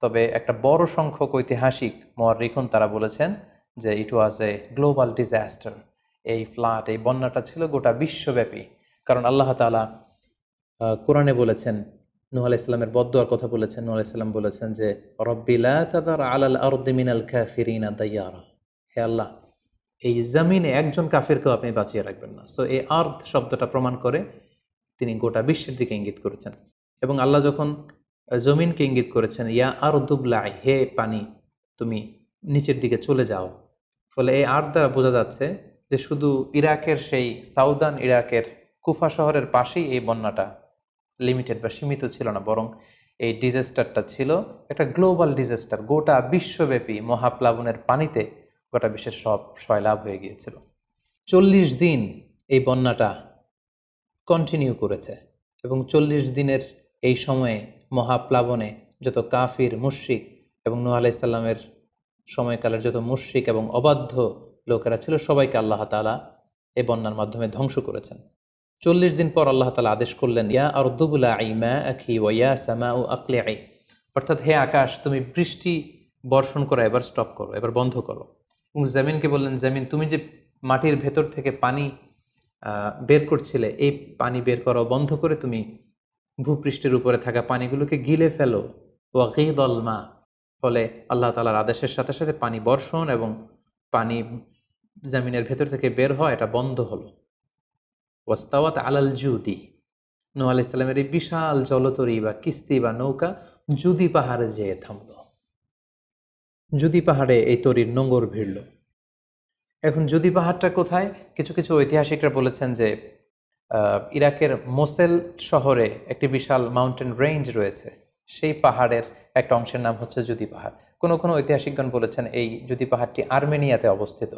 তবে একটা বড় সংখ্যক ঐতিহাসিক মুআররিখুন তারা বলেছেন যে ইট ওয়াজ এ গ্লোবাল ডিজাস্টার। এই ফ্লাড, এই বন্যাটা ছিল গোটা বিশ্বব্যাপী। কারণ আল্লাহ তাআলা কোরআনে বলেছেন, নূহ আলাইহিস সালামের বদদুয়ার কথা বলেছেন। নূহ আলাইহিস সালাম বলেছেন যে, রব্বি লা তাযার আলাল আরদি মিনাল কাফিরিনা দাইয়ারা, হে আল্লাহ, এই জমিনে একজন কাফিরকেও আপনি বাঁচিয়ে রাখবেন না। সো এই আর্থ শব্দটা প্রমাণ করে তিনি গোটা বিশ্বের দিকে ইঙ্গিত করেছেন। এবং আল্লাহ যখন জমিনকে ইঙ্গিত করেছেন, ইয়া আরদুবলাই, হে পানি তুমি নিচের দিকে চলে যাও, ফলে এই আর্থ দ্বারা বোঝা যাচ্ছে যে শুধু ইরাকের সেই সাউদার্ন ইরাকের কুফা শহরের পাশেই এই বন্যাটা লিমিটেড বা সীমিত ছিল না, বরং এই ডিজাস্টারটা ছিল একটা গ্লোবাল ডিজাস্টার। গোটা বিশ্বব্যাপী মহাপ্লাবনের পানিতে গোটা বিশ্বের সব সয়লাভ হয়ে গিয়েছিল। 40 দিন এই বন্যাটা কন্টিনিউ করেছে, এবং 40 দিনের এই সময়ে মহাপ্লাবনে যত কাফির, মুশরিক এবং নূহ আলাইহিস সালামের সময়কালের যত মুশরিক এবং অবাধ্য লোকেরা ছিল, সবাইকে আল্লাহ তাআলা এই বন্যার মাধ্যমে ধ্বংস করেছেন। 40 দিন পর আল্লাহ তাআলা আদেশ করলেন, ইয়া আরদুবুলা আইমা আখি ওয়া ইয়া সামাউ আকলিআই, অর্থাৎ হে আকাশ তুমি বৃষ্টি বর্ষণ করা এবার স্টপ করো, এবার বন্ধ করো। এবং জমিনকে বললেন, জমিন তুমি যে মাটির ভেতর থেকে পানি বের করছিলে, এই পানি বের করা বন্ধ করে তুমি ভূপৃষ্ঠের উপরে থাকা পানিগুলোকে গিলে ফেলো। ওয়াগীদাল মা, ফলে আল্লাহ তাআলার আদেশের সাথে সাথে পানি বর্ষণ এবং পানি জমিনের ভেতর থেকে বের হয় এটা বন্ধ হলো। ওয়াস্তাওয়াত আলাল জুদি, নূহ আলাইহিস সালামের এই বিশাল জলতরী বা কিস্তি বা নৌকা জুদি পাহাড়ে যেয়ে থামল। জুদি পাহাড়ে এই তরীর নোঙর ভিড়ল। এখন জুদি পাহাড়টা কোথায়? কিছু কিছু ঐতিহাসিকরা বলেছেন যে ইরাকের মোসেল শহরে একটি বিশাল মাউন্টেন রেঞ্জ রয়েছে, সেই পাহাড়ের একটা অংশের নাম হচ্ছে জুদি পাহাড়। কোনো কোনো ঐতিহাসিকগণ বলেছেন এই জুদি পাহাড়টি আর্মেনিয়াতে অবস্থিত।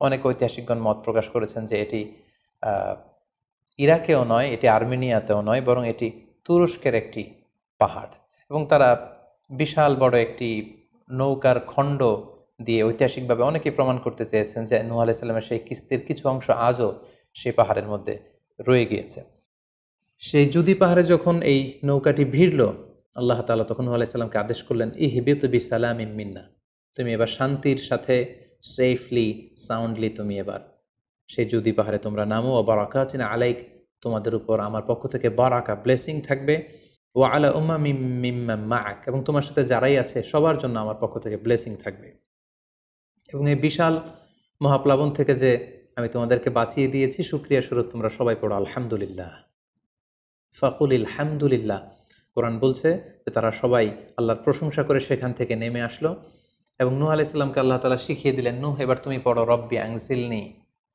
অনেক ঐতিহাসিকগণ মত প্রকাশ করেছেন যে এটি ইরাকেও নয়, এটি আর্মেনিয়াতেও নয়, বরং এটি তুরস্কের একটি পাহাড়। এবং তারা বিশাল বড় একটি নৌকার খণ্ড দিয়ে ঐতিহাসিকভাবে অনেকেই প্রমাণ করতে চেয়েছেন যে নূহ আলাইহিস সালামের সেই কিস্তির কিছু অংশ আজও সেই পাহাড়ের মধ্যে রয়ে গিয়েছে। সেই জুদি পাহাড়ে যখন এই নৌকাটি ভিড়ল, আল্লাহ তাআলা তখন নূহ আলাইহিস সালামকে আদেশ করলেন, ইহবিত বিসালামিন মিন্না, তুমি এবার শান্তির সাথে সেফলি সাউন্ডলি তুমি এবার সেই জুদি পাহাড়ে তোমরা নামো। ও বারাকাতিন আলাইক, তোমাদের উপর আমার পক্ষ থেকে বারাকা ব্লেসিং থাকবে। ও আলা উম্মামিম মিম্মান মাআক, এবং তোমার সাথে যারাই আছে সবার জন্য আমার পক্ষ থেকে ব্লেসিং থাকবে। এবং এই বিশাল মহাপ্লাবন থেকে যে আমি তোমাদেরকে বাঁচিয়ে দিয়েছি, শুকরিয়া স্বরূপ তোমরা সবাই পড়ো আলহামদুলিল্লাহ। ফাকুল আলহামদুলিল্লাহ। কোরআন বলছে যে তারা সবাই আল্লাহর প্রশংসা করে সেখান থেকে নেমে আসলো। এবং নূহ আলাইহিস সালামকে আল্লাহ তাআলা শিখিয়ে দিলেন, নূহ এবার তুমি পড়ো রব্বি আনজিলনি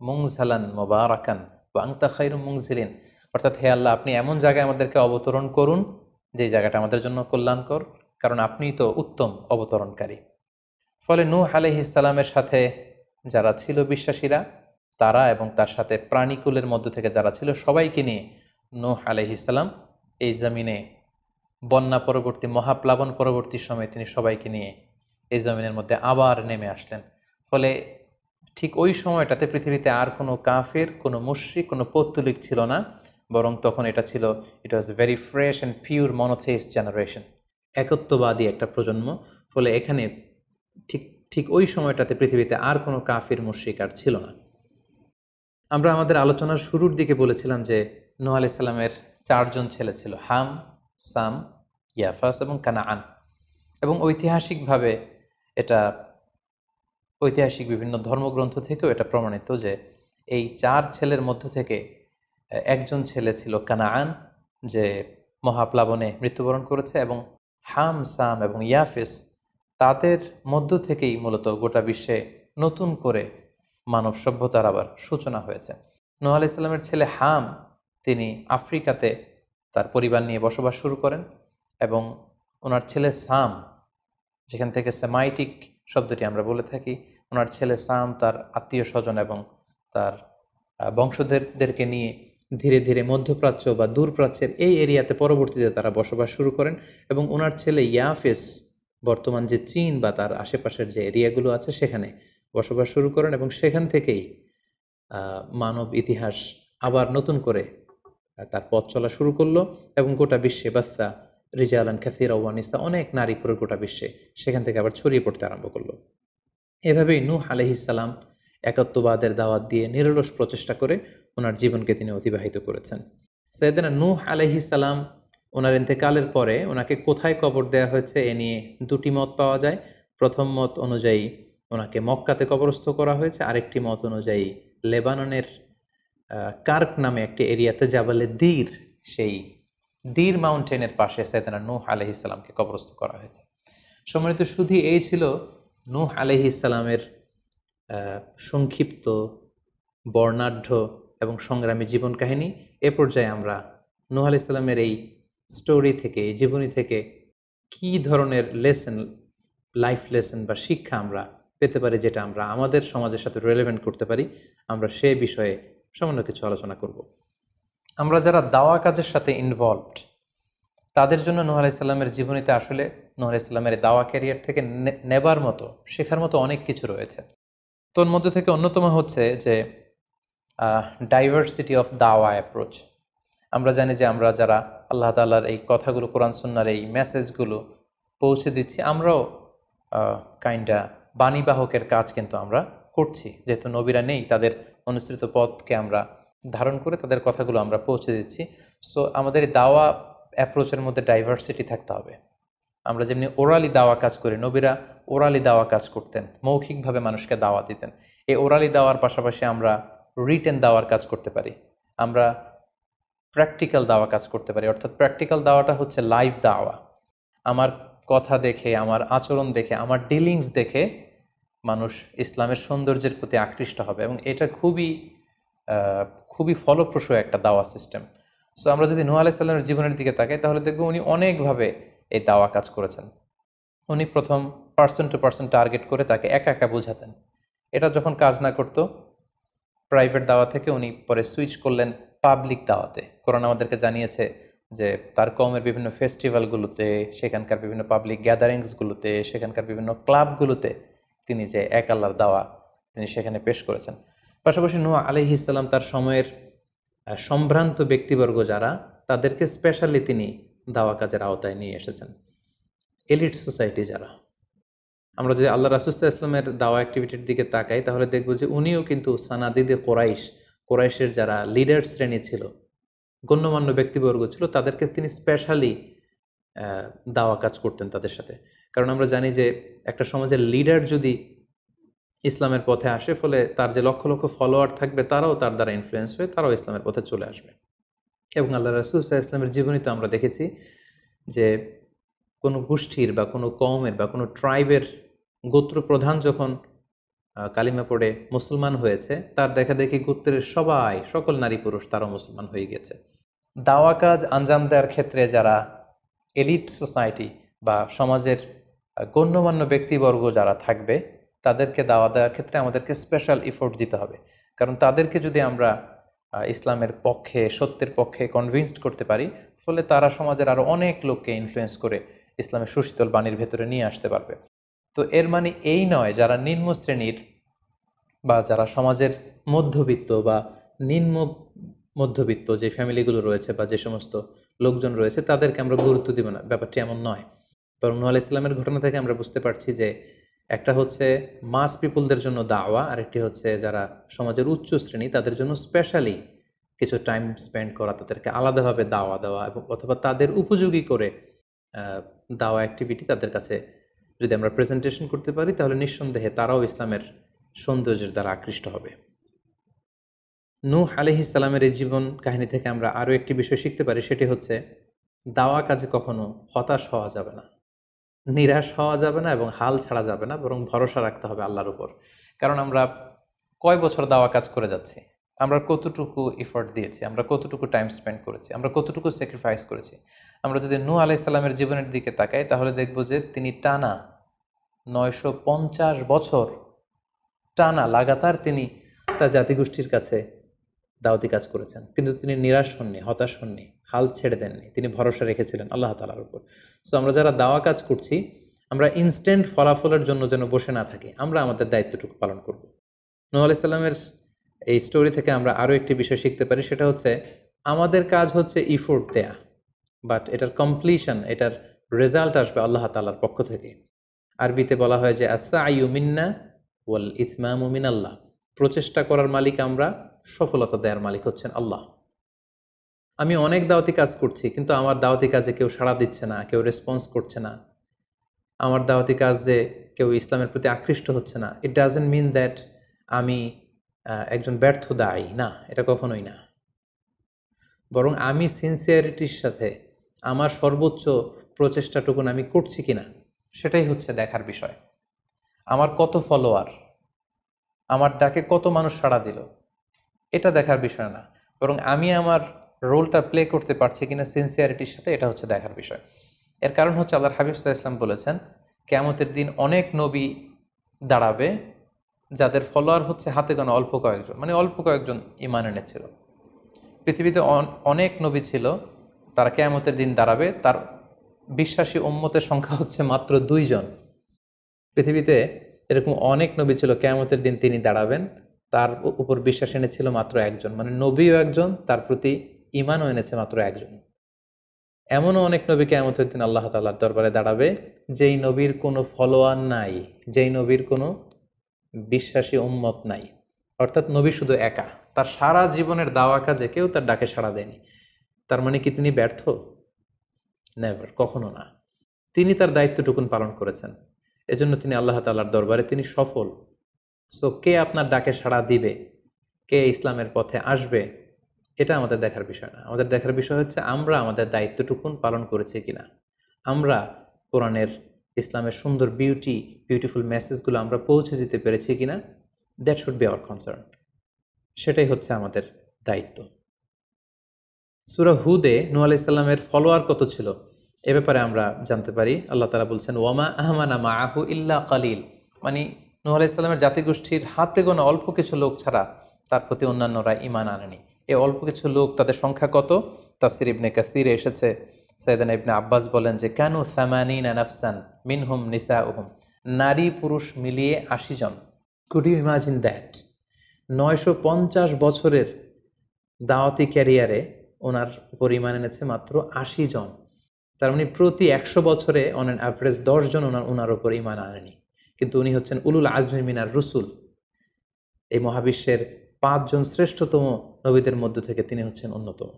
মুনজালান মুবারাকান ওয়া আনতা খায়রুম মুনজিলিন, অর্থাৎ হে আল্লাহ আপনি এমন জায়গায় আমাদেরকে অবতরণ করুন যে জায়গাটা আমাদের জন্য কল্যাণকর, কারণ আপনিই তো উত্তম অবতরণকারী। ফলে নূহ আলাইহিস সালামের সাথে যারা ছিল বিশ্বাসীরা, তারা এবং তার সাথে প্রাণীকুলের মধ্য থেকে যারা ছিল সবাইকে নিয়ে নূহ আলাইহিস সালাম এই জমিনে বন্যা পরবর্তী মহাপ্লাবন পরবর্তী সময়ে তিনি সবাইকে নিয়ে এই জমিনের মধ্যে আবার নেমে আসলেন। ফলে ঠিক ওই সময়টাতে পৃথিবীতে আর কোনো কাফের, কোনো মুশরিক, কোনো পৌত্তলিক ছিল না, বরং তখন এটা ছিল, it was very fresh and pure monotheist generation, একত্ববাদী একটা প্রজন্ম। ফলে এখানে ঠিক ঠিক ওই সময়টাতে পৃথিবীতে আর কোনো কাফির মুশরিক আর ছিল না। আমরা আমাদের আলোচনার শুরুর দিকে বলেছিলাম যে নূহ আলাইহিস সালামের 4 জন ছেলে ছিল, হাম, সাম, ইয়াফাস এবং কানাআন। এবং ঐতিহাসিকভাবে এটা ঐতিহাসিক বিভিন্ন ধর্মগ্রন্থ থেকেও এটা প্রমাণিত যে এই 4 ছেলের মধ্য থেকে একজন ছেলে ছিল কানাআন, যে মহাপ্লাবনে মৃত্যুবরণ করেছে। এবং হাম, সাম এবং ইয়াফেস, তাদের মধ্য থেকেই মূলত গোটা বিশ্বে নতুন করে মানব সভ্যতার আবার সূচনা হয়েছে। নূহ আলাইহিস সালামের ছেলে হাম, তিনি আফ্রিকাতে তার পরিবার নিয়ে বসবাস শুরু করেন। এবং ওনার ছেলে সাম, যেখান থেকে সেমাইটিক শব্দটি আমরা বলে থাকি, ওনার ছেলে সাম তার আত্মীয় স্বজন এবং তার বংশধরদেরকে নিয়ে ধীরে ধীরে মধ্যপ্রাচ্য বা দূরপ্রাচ্যের এই এরিয়াতে পরবর্তীতে তারা বসবাস শুরু করেন। এবং ওনার ছেলে ইয়াফেস বর্তমান যে চীন বা তার আশেপাশের যে এরিয়াগুলো আছে সেখানে বসবাস শুরু করেন। এবং সেখান থেকেই মানব ইতিহাস আবার নতুন করে তার পথ চলা শুরু করলো। এবং গোটা বিশ্বে বাচ্চা রিজালান কাসীরা ওয়া নিসা, অনেক নারী পুরুষ গোটা বিশ্বে সেখান থেকে আবার ছড়িয়ে পড়তে আরম্ভ করলো। এভাবেই নূহ আলাইহিস সালাম একত্ববাদের দাওয়াত দিয়ে নিরলস প্রচেষ্টা করে ওনার জীবনকে তিনি অতিবাহিত করেছেন। সাইয়েদনা নূহ আলাইহিস সালাম ওনার ইন্তেকালের পরে ওনাকে কোথায় কবর দেওয়া হয়েছে এ নিয়ে 2টি মত পাওয়া যায়। প্রথম মত অনুযায়ী ওনাকে মক্কাতে কবরস্থ করা হয়েছে, আরেকটি মত অনুযায়ী লেবাননের কার্ক নামে একটি এরিয়াতে জাবালে দীর, সেই দীর মাউন্টেনের পাশে সাইয়েদনা নূহ আলাইহিস সালামকে কবরস্থ করা হয়েছে। সম্মানিত সুধী, এই ছিল নূহ আলাইহিস সালামের সংক্ষিপ্ত, বর্ণাঢ্য এবং সংগ্রামী জীবন কাহিনী। এ পর্যায়ে আমরা নূহ আলাইহিস সালামের এই স্টোরি থেকে, এই জীবনী থেকে কী ধরনের লেসন, লাইফ লেসন বা শিক্ষা আমরা পেতে পারি, যেটা আমরা আমাদের সমাজের সাথে রিলেভেন্ট করতে পারি, আমরা সে বিষয়ে সামান্য কিছু আলোচনা করব। আমরা যারা দাওয়া কাজের সাথে ইনভলভড, তাদের জন্য নূহ আলাইহিস সালামের জীবনীতে আসলে নূহ আলাইহিস সালামের দাওয়া ক্যারিয়ার থেকে নেবার মতো, শেখার মতো অনেক কিছু রয়েছে। তোর মধ্যে থেকে অন্যতম হচ্ছে যে ডাইভার্সিটি অফ দাওয়া অ্যাপ্রোচ। আমরা জানি যে আমরা যারা আল্লাহ তাআলার এই কথাগুলো, কোরআন সুন্নাহর এই মেসেজগুলো পৌঁছে দিচ্ছি, আমরাও কাইন্ডা বাণীবাহকের কাজ কিন্তু আমরা করছি। যেহেতু নবীরা নেই, তাদের অনুসৃত পথকে আমরা ধারণ করে তাদের কথাগুলো আমরা পৌঁছে দিচ্ছি। সো আমাদের এই দাওয়া অ্যাপ্রোচের মধ্যে ডাইভার্সিটি থাকতে হবে। আমরা যেমনি ওরালি দাওয়া কাজ করি, নবীরা ওরালি দাওয়া কাজ করতেন, মৌখিকভাবে মানুষকে দাওয়া দিতেন। এই ওরালি দাওয়ার পাশাপাশি আমরা রিটেন দাওয়ার কাজ করতে পারি, আমরা প্র্যাকটিক্যাল দাওয়া কাজ করতে পারি। অর্থাৎ প্র্যাকটিক্যাল দাওয়াটা হচ্ছে লাইভ দাওয়া। আমার কথা দেখে, আমার আচরণ দেখে, আমার ডিলিংস দেখে মানুষ ইসলামের সৌন্দর্যের প্রতি আকৃষ্ট হবে, এবং এটা খুবই ফলপ্রসূ একটা দাওয়া সিস্টেম। সো আমরা যদি নূহ আলাইহিস সালামের জীবনের দিকে তাকাই, তাহলে দেখব উনি অনেকভাবে এই দাওয়া কাজ করেছেন। উনি প্রথম পার্সন টু পার্সন টার্গেট করে তাকে একা একা বোঝাতেন। এটা যখন কাজ না করতো, প্রাইভেট দাওয়া থেকে উনি পরে সুইচ করলেন পাবলিক দাওয়াতে। কোরআন আমাদেরকে জানিয়েছে যে তার কওমের বিভিন্ন ফেস্টিভ্যালগুলোতে, সেখানকার বিভিন্ন পাবলিক গ্যাদারিংসগুলোতে, সেখানকার বিভিন্ন ক্লাবগুলোতে তিনি যে এক আল্লাহর দাওয়া তিনি সেখানে পেশ করেছেন। পাশাপাশি নূহ আলাইহিস সালাম তার সময়ের সম্ভ্রান্ত ব্যক্তিবর্গ যারা, তাদেরকে স্পেশালি তিনি দাওয়া কাজের আওতায় নিয়ে এসেছেন। এলিট সোসাইটি যারা, আমরা যদি আল্লাহ রাসূল সাল্লাল্লাহু আলাইহি ওয়াসাল্লামের দাওয়া অ্যাক্টিভিটির দিকে তাকাই, তাহলে দেখব যে উনিও কিন্তু সানাদিদে কোরাইশের যারা লিডার শ্রেণী ছিল, গণ্যমান্য ব্যক্তিবর্গ ছিল, তাদেরকে তিনি স্পেশালি দাওয়া কাজ করতেন তাদের সাথে। কারণ আমরা জানি যে একটা সমাজের লিডার যদি ইসলামের পথে আসে, ফলে তার যে লক্ষ লক্ষ ফলোয়ার থাকবে, তারাও তার দ্বারা ইনফ্লুয়েন্স হয়ে তারাও ইসলামের পথে চলে আসবে। এবং আল্লাহ রাসূল সাল্লাল্লাহু আলাইহি ওয়াসাল্লামের জীবনী তো আমরা দেখেছি যে কোনো গোষ্ঠীর বা কোনো কওমের বা কোনো ট্রাইবের গোত্র প্রধান যখন কালিমা পড়ে মুসলমান হয়েছে, তার দেখা দেখি গোত্রের সকল নারী পুরুষ তারাও মুসলমান হয়ে গেছে। দাওয়া কাজ আঞ্জাম দেওয়ার ক্ষেত্রে যারা এলিট সোসাইটি বা সমাজের গণ্যমান্য ব্যক্তিবর্গ যারা থাকবে, তাদেরকে দাওয়া দেওয়ার ক্ষেত্রে আমাদেরকে স্পেশাল এফোর্ট দিতে হবে। কারণ তাদেরকে যদি আমরা ইসলামের পক্ষে, সত্যের পক্ষে কনভিন্সড করতে পারি, ফলে তারা সমাজের আরও অনেক লোককে ইনফ্লুয়েন্স করে ইসলামের সুশীতল বাণীর ভেতরে নিয়ে আসতে পারবে। তো এর মানে এই নয় যারা নিম্ন শ্রেণীর বা যারা সমাজের মধ্যবিত্ত বা নিম্ন মধ্যবিত্ত যে ফ্যামিলিগুলো রয়েছে বা যে সমস্ত লোকজন রয়েছে, তাদেরকে আমরা গুরুত্ব দিব না, ব্যাপারটি এমন নয়। বরং নূহ আলাইহিস সালামের ঘটনা থেকে আমরা বুঝতে পারছি যে একটা হচ্ছে মাস পিপুলদের জন্য দাওয়া, আর একটি হচ্ছে যারা সমাজের উচ্চ শ্রেণী, তাদের জন্য স্পেশালি কিছু টাইম স্পেন্ড করা, তাদেরকে আলাদাভাবে দাওয়া দেওয়া, এবং অথবা তাদের উপযোগী করে দাওয়া অ্যাক্টিভিটি তাদের কাছে যদি আমরা প্রেজেন্টেশন করতে পারি, তাহলে নিঃসন্দেহে তারাও ইসলামের সৌন্দর্যের দ্বারা আকৃষ্ট হবে। নূহ আলাইহিস সালামের এই জীবন কাহিনী থেকে আমরা আরও একটি বিষয় শিখতে পারি, সেটি হচ্ছে দাওয়া কাজে কখনো হতাশ হওয়া যাবে না, নিরাশ হওয়া যাবে না, এবং হাল ছাড়া যাবে না, বরং ভরসা রাখতে হবে আল্লাহর উপর। কারণ আমরা কয় বছর দাওয়া কাজ করে যাচ্ছি, আমরা কতটুকু এফোর্ট দিয়েছি, আমরা কতটুকু টাইম স্পেন্ড করেছি, আমরা কতটুকু স্যাক্রিফাইস করেছি। আমরা যদি নূহ আলাইহিস সালামের জীবনের দিকে তাকাই, তাহলে দেখব যে তিনি টানা 950 বছর টানা লাগাতার তিনি তার জাতিগোষ্ঠীর কাছে দাওয়াতি কাজ করেছেন, কিন্তু তিনি নিরাশ হননি, হতাশ হননি, হাল ছেড়ে দেননি, তিনি ভরসা রেখেছিলেন আল্লাহ তাআলার উপর। সো আমরা যারা দাওয়া কাজ করছি, আমরা ইনস্ট্যান্ট ফলাফলের জন্য যেন বসে না থাকি, আমরা আমাদের দায়িত্বটুকু পালন করব। নূহ আলাইহিস সালামের এই স্টোরি থেকে আমরা আরও একটি বিষয় শিখতে পারি, সেটা হচ্ছে আমাদের কাজ হচ্ছে ইফোর্ট দেয়া, বাট এটার কমপ্লিশন, এটার রেজাল্ট আসবে আল্লাহ তাআলার পক্ষ থেকে। আরবিতে বলা হয় যে আস-সা'য়ু মিন্না ওয়াল ইতমামু মিনাল্লাহ, প্রচেষ্টা করার মালিক আমরা, সফলতা দেওয়ার মালিক হচ্ছেন আল্লাহ। আমি অনেক দাওয়াতি কাজ করছি, কিন্তু আমার দাওয়াতি কাজে কেউ সাড়া দিচ্ছে না, কেউ রেসপন্স করছে না, আমার দাওয়াতি কাজে কেউ ইসলামের প্রতি আকৃষ্ট হচ্ছে না, ইট ডাজন্ট মিন দ্যাট আমি একজন ব্যর্থ দায়ী, না, এটা কখনোই না। বরং আমি সিনসিয়ারিটির সাথে আমার সর্বোচ্চ প্রচেষ্টাটুকুন আমি করছি কিনা, সেটাই হচ্ছে দেখার বিষয়। আমার কত ফলোয়ার, আমার ডাকে কত মানুষ সাড়া দিল, এটা দেখার বিষয় না, বরং আমি আমার রোলটা প্লে করতে পারছি কিনা সিনসিয়ারিটির সাথে, এটা হচ্ছে দেখার বিষয়। এর কারণ হচ্ছে আল্লাহর হাবিব সাল্লাল্লাহু আলাইহি ওয়াসাল্লাম বলেছেন, কিয়ামতের দিন অনেক নবী দাঁড়াবে যাদের ফলোয়ার হচ্ছে হাতে গোনা অল্প কয়েকজন, মানে অল্প কয়েকজন ঈমান এনেছিল। পৃথিবীতে অনেক নবী ছিল, তারা কিয়ামতের দিন দাঁড়াবে, তার বিশ্বাসী উম্মতের সংখ্যা হচ্ছে মাত্র 2 জন। পৃথিবীতে এরকম অনেক নবী ছিল, কিয়ামতের দিন তিনি দাঁড়াবেন, তার উপর বিশ্বাস এনেছিল মাত্র একজন, মানে নবীও একজন, তার প্রতি ঈমানও এনেছে মাত্র একজন। এমনও অনেক নবী কিয়ামতের দিন আল্লাহ তাআলার দরবারে দাঁড়াবে যেই নবীর কোনো ফলোয়ার নাই, যেই নবীর কোনো বিশ্বাসী উম্মত নাই। অর্থাৎ নবী শুধু একা, তার সারা জীবনের দাওয়া কাজে কেউ তার ডাকে সাড়া দেয়নি। তার মানে কি তিনি ব্যর্থ? নেভার, কখনো না। তিনি তার দায়িত্বটুকুন পালন করেছেন, এজন্য তিনি আল্লাহ তাআলার দরবারে তিনি সফল। সো কে আপনার ডাকে সাড়া দিবে, কে ইসলামের পথে আসবে, এটা আমাদের দেখার বিষয় না। আমাদের দেখার বিষয় হচ্ছে আমরা আমাদের দায়িত্বটুকুন পালন করেছি কিনা, আমরা কোরআনের, ইসলামের সুন্দর বিউটিফুল মেসেজগুলো আমরা পৌঁছে দিতে পেরেছি কিনা। That should be hour concern. সেটাই হচ্ছে আমাদের দায়িত্ব। সূরা হুদে নূহ আলাইহিস সালামের ফলোয়ার কত ছিল এ ব্যাপারে আমরা জানতে পারি। আল্লাহ তাআলা বলছেন, ওয়ামা আহমানা মাআহু ইল্লা কালিল, মানে নূহ আলাইহিস সালামের জাতিগোষ্ঠীর হাতে গোনা অল্প কিছু লোক ছাড়া তার প্রতি অন্যান্যরা ঈমান আনেনি। এই অল্প কিছু লোক, তাদের সংখ্যা কত? তাফসির ইবনে কাসিরে এসেছে, সাইয়েদনা ইবনে আব্বাস বলেন যে কানু সামানিনা নাফসান মিনহুম নিসাউহুম, নারী পুরুষ মিলিয়ে ৮০ জন। Could you imagine that? ৯৫০ বছরের দাওয়াতি ক্যারিয়ারে ওনার উপর ঈমান এনেছে মাত্র ৮০ জন। তার মানে প্রতি ১০০ বছরে অন অ্যান অ্যাভারেজ ১০ জন ওনার উপর ঈমান আনেনি। কিন্তু উনি হচ্ছেন উলুল আজমি মিনার রসুল, এই মহাবিশ্বের ৫ জন শ্রেষ্ঠতম নবীদের মধ্য থেকে তিনি হচ্ছেন অন্যতম।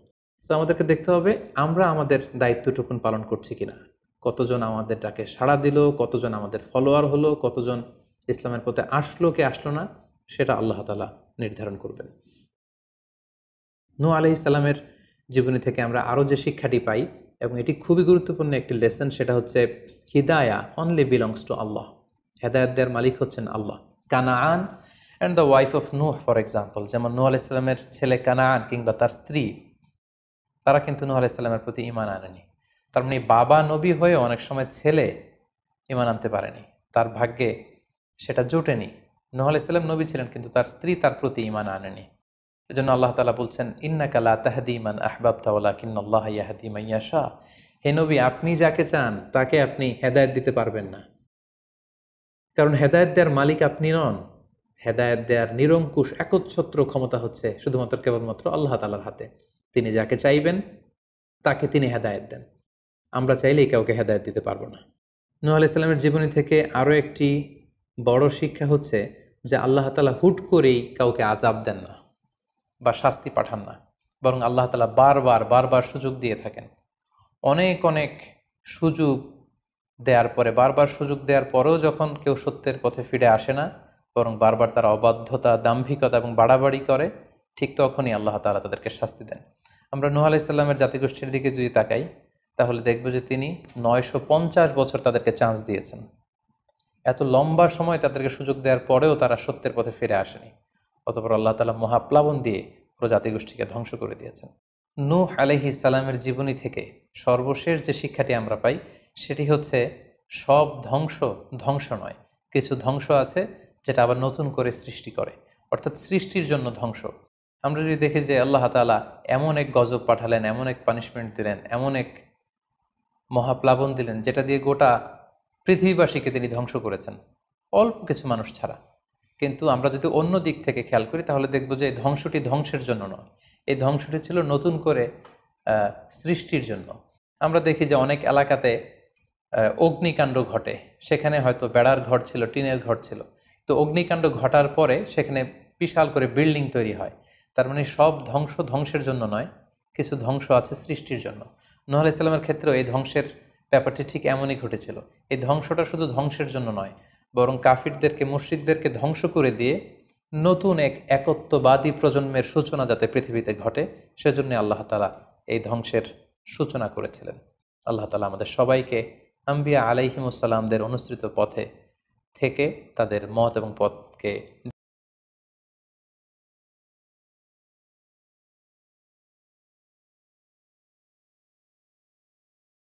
সো আমাদেরকে দেখতে হবে আমরা আমাদের দায়িত্বটুকুন পালন করছি কিনা। কতজন আমাদের ডাকে সাড়া দিল, কতজন আমাদের ফলোয়ার হলো, কতজন ইসলামের পথে আসলো কে আসলো না, সেটা আল্লাহ তাআলা নির্ধারণ করবেন। নূহ আলাইহিস সালামের জীবনী থেকে আমরা আরও যে শিক্ষাটি পাই, এবং এটি খুবই গুরুত্বপূর্ণ একটি লেসন, সেটা হচ্ছে হিদায়া অনলি বিলংস টু আল্লাহ। হেদায়েত দেওয়ার মালিক হচ্ছেন Allah. Canaan and the wife of Nuh for example, যেমন নূহ আলাইহিস সালামের ছেলে কানাআন কিংবা তার স্ত্রী, তারা কিন্তু নূহ আলাইহিস সালামের প্রতি ঈমান আনেনি। তার মানে বাবা নবী হয়ে অনেক সময় ছেলে ঈমান আনতে পারেনি, তার ভাগ্যে সেটা জোটেনি। নূহ আলাইহিস সালাম নবী ছিলেন, কিন্তু তার স্ত্রী তার প্রতি ঈমান আনেনি। এজন্য আল্লাহ তাআলা বলছেন, ইন্নাকা লা তাহদি মান আহবাবতা ওয়ালাকিন্নাল্লাহা ইয়াহদি মান ইয়াশা। হে নবী, আপনি যাকে চান তাকে আপনি হেদায়েত দিতে পারবেন না, কারণ হেদায়েত দেওয়ার মালিক আপনি নন। হেদায়েত দেওয়ার নিরঙ্কুশ একচ্ছত্র ক্ষমতা হচ্ছে শুধুমাত্র কেবলমাত্র আল্লাহ তাআলার হাতে। তিনি যাকে চাইবেন তাকে তিনি হেদায়েত দেন। আমরা চাইলেই কাউকে হেদায়েত দিতে পারবো না। নূহ আলাইহিস সালামের জীবনী থেকে আরও একটি বড় শিক্ষা হচ্ছে যে আল্লাহ তাআলা হুট করেই কাউকে আযাব দেন না বা শাস্তি পাঠান না, বরং আল্লাহ তাআলা বারবার সুযোগ দিয়ে থাকেন। অনেক সুযোগ দেওয়ার পরে, বারবার সুযোগ দেওয়ার পরেও যখন কেউ সত্যের পথে ফিরে আসে না, বরং বারবার তারা অবাধ্যতা, দাম্ভিকতা এবং বাড়াবাড়ি করে, ঠিক তখনই আল্লাহ তাআলা তাদেরকে শাস্তি দেন। আমরা নূহ আলাইহিস সালামের জাতিগোষ্ঠীর দিকে যদি তাকাই, তাহলে দেখব যে তিনি ৯৫০ বছর তাদেরকে চান্স দিয়েছেন। এত লম্বা সময় তাদেরকে সুযোগ দেওয়ার পরেও তারা সত্যের পথে ফিরে আসেনি। অতঃপর আল্লাহ তাআলা মহাপ্লাবন দিয়ে পুরো জাতিগোষ্ঠীকে ধ্বংস করে দিয়েছেন। নূহ আলাইহিস সালামের জীবনী থেকে সর্বশেষ যে শিক্ষাটি আমরা পাই, সেটি হচ্ছে সব ধ্বংস নয়। কিছু ধ্বংস আছে যেটা আবার নতুন করে সৃষ্টি করে, অর্থাৎ সৃষ্টির জন্য ধ্বংস। আমরা যদি দেখি যে আল্লাহ তাআলা এমন এক গজব পাঠালেন, এমন এক পানিশমেন্ট দিলেন, এমন এক মহাপ্লাবন দিলেন, যেটা দিয়ে গোটা পৃথিবীবাসীকে তিনি ধ্বংস করেছেন, অল্প কিছু মানুষ ছাড়া। কিন্তু আমরা যদি অন্য দিক থেকে খেয়াল করি, তাহলে দেখব যে এই ধ্বংসটি ধ্বংসের জন্য নয়, এই ধ্বংসটি ছিল নতুন করে সৃষ্টির জন্য। আমরা দেখি যে অনেক এলাকাতে অগ্নিকাণ্ড ঘটে, সেখানে হয়তো বেড়ার ঘর ছিল, টিনের ঘর ছিল, তো অগ্নিকাণ্ড ঘটার পরে সেখানে বিশাল করে বিল্ডিং তৈরি হয়। তার মানে সব ধ্বংসের জন্য নয়, কিছু ধ্বংস আছে সৃষ্টির জন্য। নূহ আলাইহিস সালামের ক্ষেত্রেও এই ধ্বংসের ব্যাপারটি ঠিক এমনই ঘটেছিল। এই ধ্বংসটা শুধু ধ্বংসের জন্য নয়, বরং কাফিরদেরকে, মুশরিকদেরকে ধ্বংস করে দিয়ে নতুন এক একত্ববাদী প্রজন্মের সূচনা যাতে পৃথিবীতে ঘটে, সেজন্য আল্লাহ তাআলা এই ধ্বংসের সূচনা করেছিলেন। আল্লাহ তাআলা আমাদের সবাইকে আম্বিয়া আলাইহিমুস সালামদের অনুসৃত পথে থেকে তাদের মত এবং পথকে